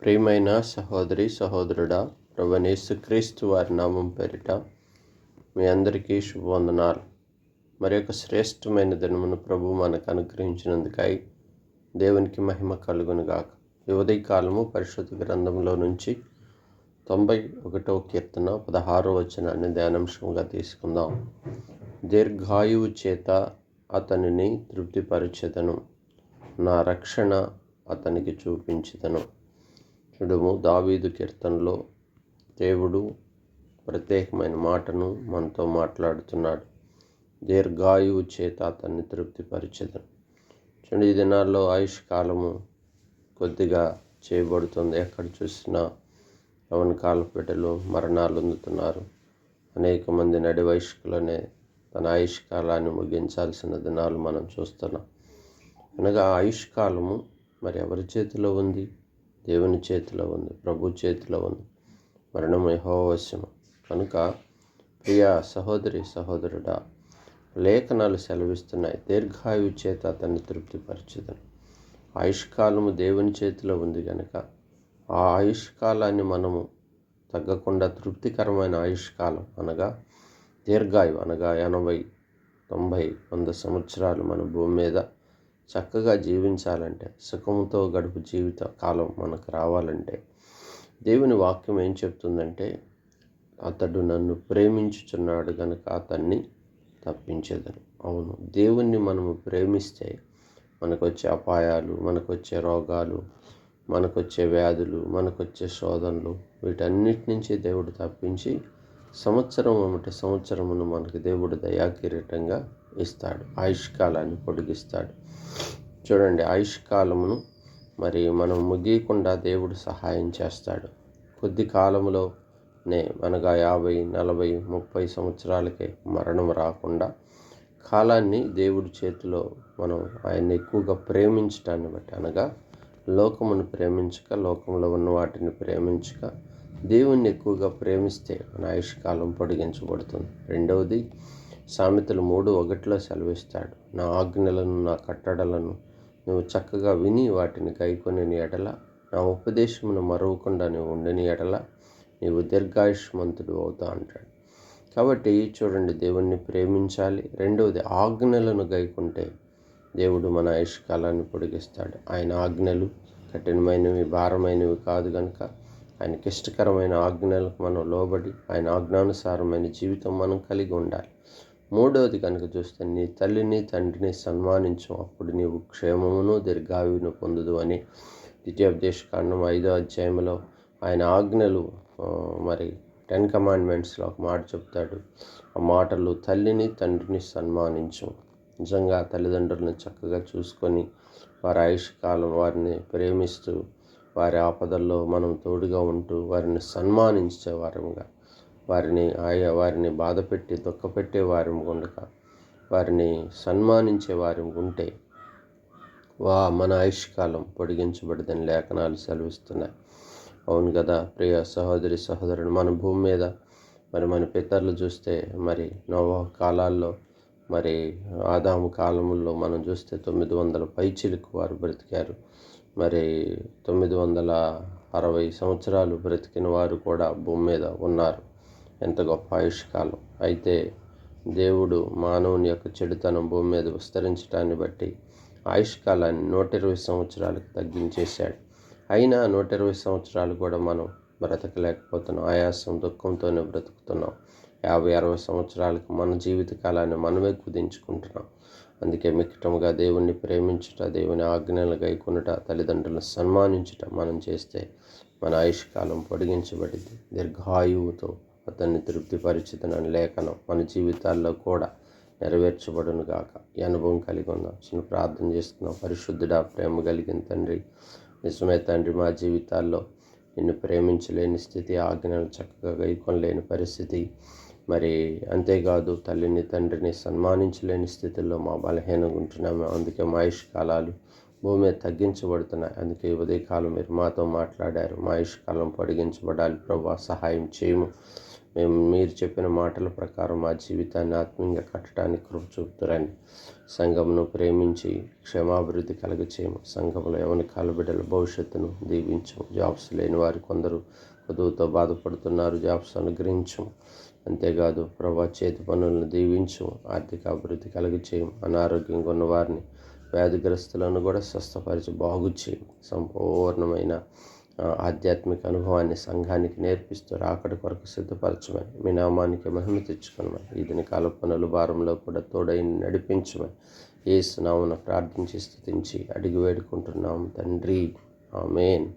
ప్రియమైన సహోదరి సహోదరుడా, ప్రభువైన యేసుక్రీస్తు వారి నామం పేరిట మీ అందరికీ శుభవందనాలు. మరి యొక్క శ్రేష్టమైన దినమును ప్రభు మనకు అనుగ్రహించినందుకై దేవునికి మహిమ కలుగునుగాక. ఈ ఉదయకాలము పరిశుద్ధ గ్రంథంలో నుంచి 91వ కీర్తన 16వ వచనాన్ని ధ్యానాంశంగా తీసుకుందాం. దీర్ఘాయువు చేత అతనిని తృప్తిపరచెదను, నా రక్షణ అతనికి చూపించెదను. చూడము, దావీదు కీర్తనలో దేవుడు ప్రత్యేకమైన మాటను మనతో మాట్లాడుతున్నాడు. దీర్ఘాయువు చేత అతన్ని తృప్తిపరిచెదను. చూడండి, ఈ దినాల్లో ఆయుష్ కాలము కొద్దిగా చేయబడుతుంది. ఎక్కడ చూసినా యవన కాల బిడ్డలు మరణాలు పొందుతున్నారు. అనేక మంది నడి వయస్కులనే తన ఆయుష్ కాలాన్ని ముగించాల్సిన దినాలు మనం చూస్తున్నాం. అనగా ఆయుష్ కాలము మరి ఎవరి చేతిలో ఉంది? దేవుని చేతిలో ఉంది, ప్రభు చేతిలో ఉంది. మరణం యెహోవా వశము. కనుక ప్రియ సహోదరి సహోదరుడా, లేఖనాలు సెలవిస్తున్నాయి, దీర్ఘాయువు చేత అతన్ని తృప్తిపరచెదను. ఆయుష్కాలము దేవుని చేతిలో ఉంది కనుక ఆ ఆయుష్కాలాన్ని మనము తగ్గకుండా తృప్తికరమైన ఆయుష్కాలం అనగా దీర్ఘాయువు అనగా 80, 90, 100 సంవత్సరాలు మన భూమి మీద చక్కగా జీవించాలంటే, సుఖంతో గడుపు జీవిత కాలం మనకు రావాలంటే దేవుని వాక్యం ఏం చెప్తుందంటే, అతడు నన్ను ప్రేమించుచున్నాడు గనుక అతన్ని తప్పించేదను. అవును, దేవుణ్ణి మనము ప్రేమిస్తే మనకొచ్చే అపాయాలు, మనకొచ్చే రోగాలు, మనకొచ్చే వ్యాధులు, మనకొచ్చే శోధనలు, వీటన్నిటి నుంచి దేవుడు తప్పించి సంవత్సరమును మనకు దేవుడు దయాకిరీటంగా ఇస్తాడు. ఆయుష్కాలాన్ని పొడిగిస్తాడు. చూడండి, ఆయుష్కాలమును మరి మనం ముగియకుండా దేవుడు సహాయం చేస్తాడు. కొద్ది కాలంలోనే అనగా 50, 40, 30 సంవత్సరాలకే మరణం రాకుండా కాలాన్ని దేవుడి చేతిలో మనం ఆయన్ని ఎక్కువగా ప్రేమించటాన్ని బట్టి, అనగా లోకమును ప్రేమించక, లోకంలో ఉన్న వాటిని ప్రేమించక దేవుణ్ణి ఎక్కువగా ప్రేమిస్తే మన ఆయుష్కాలం పొడిగించబడుతుంది. రెండవది, సామెతలు 3:1 సెలవిస్తాడు, నా ఆజ్ఞలను, నా కట్టడలను నువ్వు చక్కగా విని వాటిని గైకొనిన ఎడల, నా ఉపదేశమును మరవకుండా నువ్వు ఉండని ఎడల నీవు దీర్ఘాయుష్మంతుడు అవుతావు అంటాడు. కాబట్టి చూడండి, దేవుణ్ణి ప్రేమించాలి. రెండవది, ఆజ్ఞలను గైకుంటే దేవుడు మన ఆయుష్కాలాన్ని పొడిగిస్తాడు. ఆయన ఆజ్ఞలు కఠినమైనవి, భారమైనవి కాదు కనుక ఆయనకి ఇష్టకరమైన ఆజ్ఞలకు మనం లోబడి ఆయన ఆజ్ఞానుసారమైన జీవితం మనం కలిగి ఉండాలి. మూడవది కనుక చూస్తే, నీ తల్లిని తండ్రిని సన్మానించు, అప్పుడు నీవు క్షేమమును దీర్ఘాయువును పొందుదు అని ద్వితీయోపదేశకాండం 5వ అధ్యాయంలో ఆయన ఆజ్ఞలు మరి 10 కమాండ్మెంట్స్లో ఒక మాట చెప్తాడు. ఆ మాటలు, తల్లిని తండ్రిని సన్మానించు. నిజంగా తల్లిదండ్రులను చక్కగా చూసుకొని వారి ఆయుష్కాలం వారిని ప్రేమిస్తూ వారి ఆపదల్లో మనం తోడుగా ఉంటూ వారిని సన్మానించే వారముగా, వారిని బాధపెట్టి దుఃఖపెట్టే వారి ఉండక వారిని సన్మానించే వారి ఉంటే మన ఆయుష్కాలం పొడిగించబడదని లేఖనాలు సెలవిస్తున్నాయి. అవును కదా ప్రియ సహోదరి సహోదరుడు, మన భూమి మీద మరి మన పితరులు చూస్తే మరి నోవహు కాలాల్లో, మరి ఆదాము కాలముల్లో మనం చూస్తే 900 పైచిలకు వారు బ్రతికారు. మరి 960 సంవత్సరాలు బ్రతికిన వారు కూడా భూమి మీద ఉన్నారు. ఎంత గొప్ప ఆయుష్కాలం! అయితే దేవుడు మానవుని యొక్క చెడుతనం భూమి మీద విస్తరించడాన్ని బట్టి ఆయుష్కాలాన్ని 120 సంవత్సరాలకు తగ్గించేశాడు. అయినా 120 సంవత్సరాలు కూడా మనం బ్రతకలేకపోతున్నాం. ఆయాసం, దుఃఖంతోనే బ్రతుకుతున్నాం. 50, 60 సంవత్సరాలకు మన జీవిత కాలాన్ని మనమే కుదించుకుంటున్నాం. అందుకే మిక్కటముగా దేవుణ్ణి ప్రేమించుట, దేవుని ఆజ్ఞలు గైకొనుట, తల్లిదండ్రులను సన్మానించుట మనం చేస్తే మన ఆయుష్కాలం పొడిగించబడింది. దీర్ఘాయువుతో అతన్ని తృప్తిపరిచితనని లేఖనం మన జీవితాల్లో కూడా నెరవేర్చబడును గాక. ఈ అనుభవం కలిగి ఉన్నాం. చిన్న ప్రార్థన చేస్తున్నాం. పరిశుద్ధుడా, ప్రేమ కలిగిన తండ్రి, నిజమే తండ్రి, మా జీవితాల్లో నిన్ను ప్రేమించలేని స్థితి, ఆజ్ఞలు చక్కగా గైకొనలేని పరిస్థితి, మరి అంతేకాదు తల్లిని తండ్రిని సన్మానించలేని స్థితిలో మా బలహీనంగా ఉంటున్నాము. అందుకే మా ఆయుష్కాలాలు భూమి మీద తగ్గించబడుతున్నాయి. అందుకే ఉదయకాలం మీరు మాతో మాట్లాడారు, మా ఆయుష్కాలం పొడిగించబడాలి ప్రభా, సహాయం చేయము. మేము మీరు చెప్పిన మాటల ప్రకారం మా జీవితాన్ని ఆత్మీయంగా కట్టడానికి కృప చూపుతారండి. సంఘమును ప్రేమించి క్షమాభివృద్ధి కలగచేయము. సంఘంలో ఎవరి కాలబిడ్డల భవిష్యత్తును దీవించము. జాబ్స్ లేని వారు కొందరు కొదువుతో బాధపడుతున్నారు, జాబ్స్ అనుగ్రహించము. అంతేకాదు ప్రభా, చేతి పనులను దీవించము. ఆర్థిక అభివృద్ధి కలగచేయము. అనారోగ్యంగా ఉన్న వారిని, వ్యాధిగ్రస్తులను కూడా స్వస్థపరిచి బాగు చేయము. సంపూర్ణమైన ఆధ్యాత్మిక అనుభవాన్ని సంఘానికి నేర్పిస్తూ రాకడ కొరకు సిద్ధపరచమని, మీ నామానికి మహిమ తెచ్చుకోమని, ఈ దినకాల పనుల భారంలో కూడా తోడై నడిపించమని యేసు నామమున ప్రార్థించి స్తుతించి అడిగి వేడుకుంటున్నాము తండ్రి. ఆమేన్.